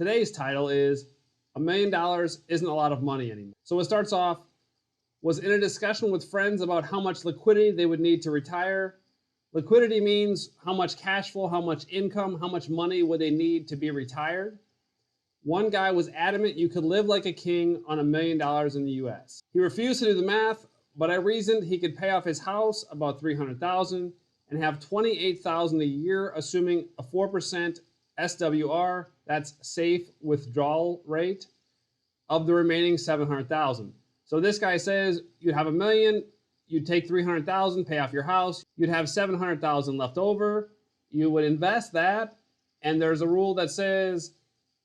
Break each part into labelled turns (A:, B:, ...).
A: Today's title is $1 million isn't a lot of money anymore. So it starts off, was in a discussion with friends about how much liquidity they would need to retire. Liquidity means how much cash flow, how much income, how much money would they need to be retired. One guy was adamant you could live like a king on $1 million in the US. He refused to do the math, but I reasoned he could pay off his house, about $300,000, and have $28,000 a year, assuming a 4% SWR, that's safe withdrawal rate, of the remaining $700,000. So this guy says you'd have $1 million, you'd take $300,000, pay off your house, you'd have $700,000 left over, you would invest that, and there's a rule that says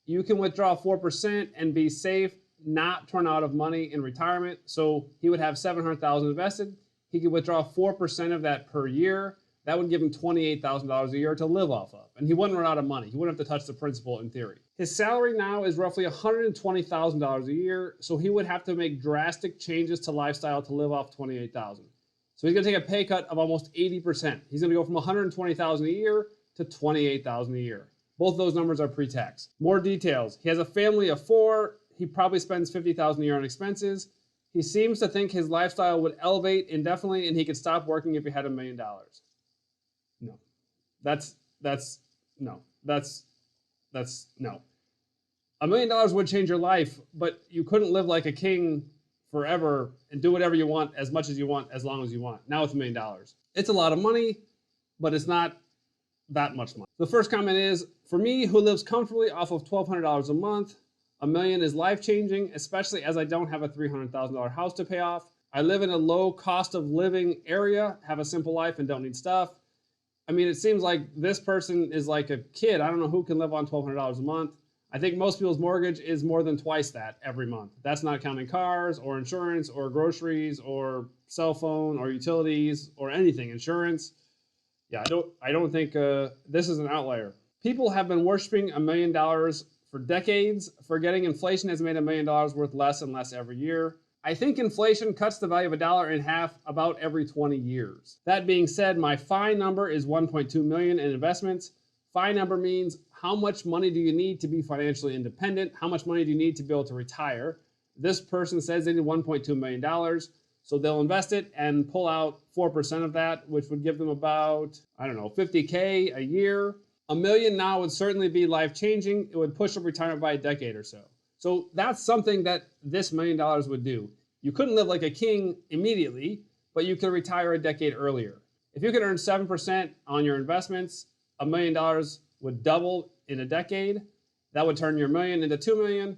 A: you can withdraw 4% and be safe, not turn out of money in retirement. So he would have $700,000 invested. He could withdraw 4% of that per year. That would give him $28,000 a year to live off of. And he wouldn't run out of money. He wouldn't have to touch the principal in theory. His salary now is roughly $120,000 a year. So he would have to make drastic changes to lifestyle to live off $28,000. So he's gonna take a pay cut of almost 80%. He's gonna go from $120,000 a year to $28,000 a year. Both of those numbers are pre-tax. More details. He has a family of 4. He probably spends $50,000 a year on expenses. He seems to think his lifestyle would elevate indefinitely and he could stop working if he had $1 million. No. That's no. $1 million would change your life, but you couldn't live like a king forever and do whatever you want, as much as you want, as long as you want. Now with $1 million. It's a lot of money, but it's not that much money. The first comment is, for me, who lives comfortably off of $1,200 a month, $1 million is life-changing, especially as I don't have a $300,000 house to pay off. I live in a low cost of living area, have a simple life, and don't need stuff. I mean, it seems like this person is like a kid. I don't know who can live on $1,200 a month. I think most people's mortgage is more than twice that every month. That's not counting cars or insurance or groceries or cell phone or utilities or anything, insurance. Yeah, I don't think this is an outlier. People have been worshiping $1 million for decades, forgetting inflation has made $1 million worth less and less every year. I think inflation cuts the value of $1 in half about every 20 years. That being said, my FI number is 1.2 million in investments. FI number means how much money do you need to be financially independent? How much money do you need to be able to retire? This person says they need $1.2 million. So they'll invest it and pull out 4% of that, which would give them about, I don't know, $50K a year. $1 million now would certainly be life-changing. It would push up retirement by a decade or so. So that's something that this $1 million would do. You couldn't live like a king immediately, but you could retire a decade earlier. If you could earn 7% on your investments, $1 million would double in a decade. That would turn your $1 million into $2 million.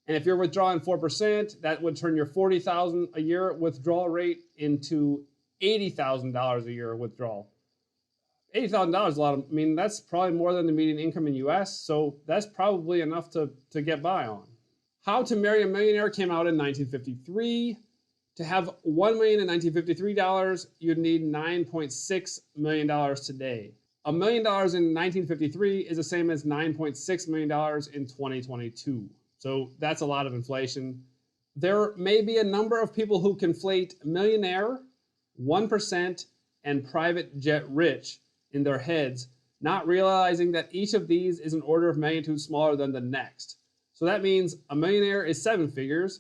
A: And if you're withdrawing 4%, that would turn your $40,000 a year withdrawal rate into $80,000 a year withdrawal. $80,000 is a lot of, I mean, that's probably more than the median income in the US, so that's probably enough to get by on. How to Marry a Millionaire came out in 1953. To have $1 million in 1953, you'd need $9.6 million today. $1 million in 1953 is the same as $9.6 million in 2022. So that's a lot of inflation. There may be a number of people who conflate millionaire, 1%, and private jet rich in their heads, not realizing that each of these is an order of magnitude smaller than the next. So that means a millionaire is 7 figures,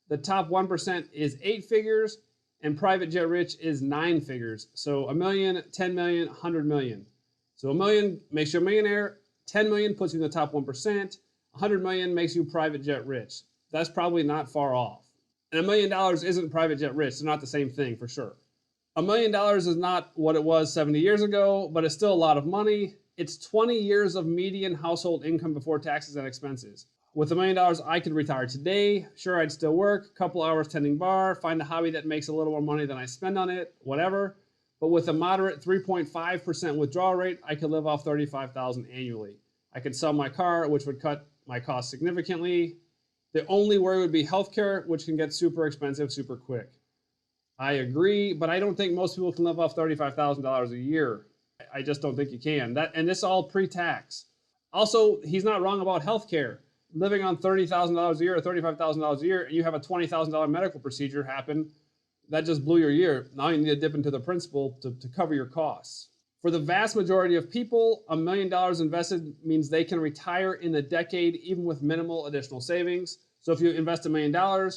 A: the top 1% is 8 figures, and private jet rich is 9 figures. So $1 million, 10 million, 100 million. So $1 million makes you a millionaire, 10 million puts you in the top 1%, 100 million makes you private jet rich. That's probably not far off. And $1 million isn't private jet rich. They're not the same thing for sure. $1 million is not what it was 70 years ago, but it's still a lot of money. It's 20 years of median household income before taxes and expenses. With $1 million, I could retire today. Sure, I'd still work, a couple hours tending bar, find a hobby that makes a little more money than I spend on it, whatever. But with a moderate 3.5% withdrawal rate, I could live off $35,000 annually. I could sell my car, which would cut my costs significantly. The only worry would be healthcare, which can get super expensive super quick. I agree, but I don't think most people can live off $35,000 a year. I just don't think you can. And this is all pre-tax. Also, he's not wrong about healthcare. Living on $30,000 a year or $35,000 a year, and you have a $20,000 medical procedure happen, that just blew your year. Now you need to dip into the principal to cover your costs. For the vast majority of people, $1 million invested means they can retire in a decade even with minimal additional savings. So if you invest $1 million,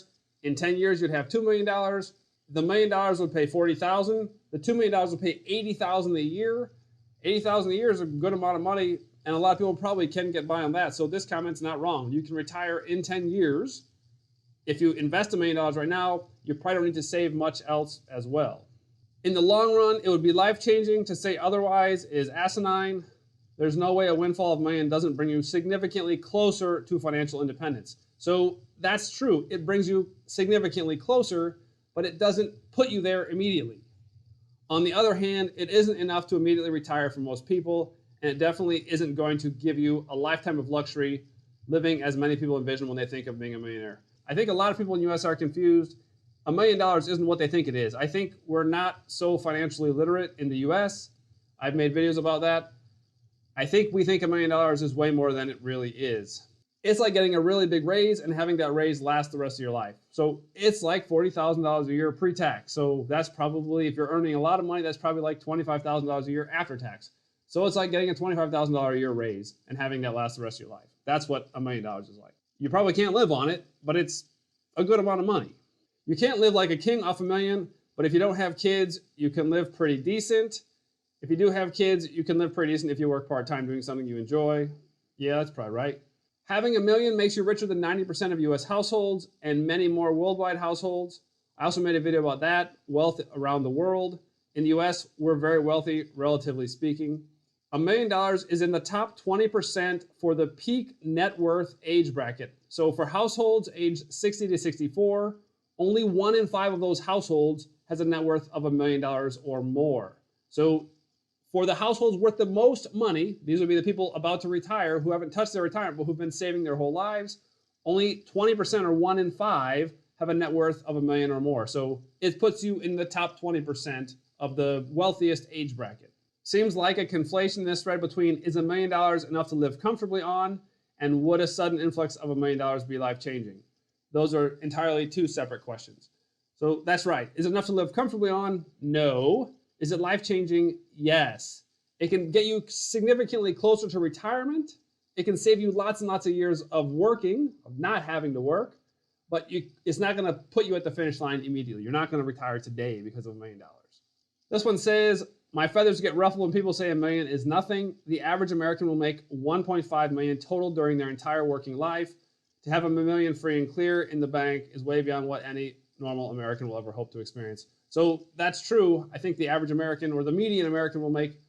A: in 10 years you'd have $2 million. The $1 million would pay $40,000. The $2 million would pay $80,000 a year. $80,000 a year is a good amount of money, and a lot of people probably can get by on that. So this comment's not wrong. You can retire in 10 years. If you invest $1 million right now, you probably don't need to save much else as well. In the long run, it would be life-changing. To say otherwise is asinine. There's no way a windfall of $1 million doesn't bring you significantly closer to financial independence. So that's true. It brings you significantly closer, but it doesn't put you there immediately. On the other hand, it isn't enough to immediately retire for most people, and it definitely isn't going to give you a lifetime of luxury living as many people envision when they think of being a millionaire. I think a lot of people in the US are confused. $1 million isn't what they think it is. I think we're not so financially literate in the US. I've made videos about that. I think we think $1 million is way more than it really is. It's like getting a really big raise and having that raise last the rest of your life. So it's like $40,000 a year pre-tax. So that's probably, if you're earning a lot of money, that's probably like $25,000 a year after tax. So it's like getting a $25,000 a year raise and having that last the rest of your life. That's what $1 million is like. You probably can't live on it, but it's a good amount of money. You can't live like a king off $1 million, but if you don't have kids, you can live pretty decent. If you do have kids, you can live pretty decent if you work part-time doing something you enjoy. Yeah, that's probably right. Having $1 million makes you richer than 90% of US households and many more worldwide households. I also made a video about that, wealth around the world. In the US, we're very wealthy, relatively speaking. $1 million is in the top 20% for the peak net worth age bracket. So for households aged 60 to 64, only 1 in 5 of those households has a net worth of $1 million or more. So for the households worth the most money, these would be the people about to retire who haven't touched their retirement but who've been saving their whole lives, only 20% or 1 in 5 have a net worth of $1 million or more. So it puts you in the top 20% of the wealthiest age bracket. Seems like a conflation in this thread between is $1 million enough to live comfortably on and would a sudden influx of $1 million be life-changing? Those are entirely two separate questions. So that's right. Is it enough to live comfortably on? No. Is it life-changing? Yes. It can get you significantly closer to retirement. It can save you lots and lots of years of working, of not having to work, but it's not going to put you at the finish line immediately. You're not going to retire today because of $1 million. This one says, my feathers get ruffled when people say $1 million is nothing. The average American will make $1.5 million total during their entire working life. To have $1 million free and clear in the bank is way beyond what any normal American will ever hope to experience. So that's true. I think the average American or the median American will make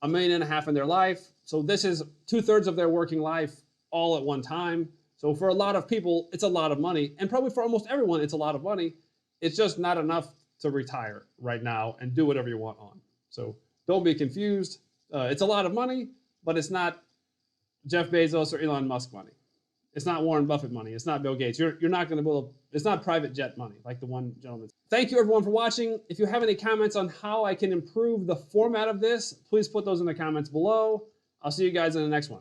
A: $1.5 million in their life. So this is 2/3 of their working life all at one time. So for a lot of people, it's a lot of money. And probably for almost everyone, it's a lot of money. It's just not enough to retire right now and do whatever you want on. So don't be confused. It's a lot of money, but it's not Jeff Bezos or Elon Musk money. It's not Warren Buffett money. It's not Bill Gates. You're not going to build, it's not private jet money like the one gentleman. Thank you everyone for watching. If you have any comments on how I can improve the format of this, please put those in the comments below. I'll see you guys in the next one.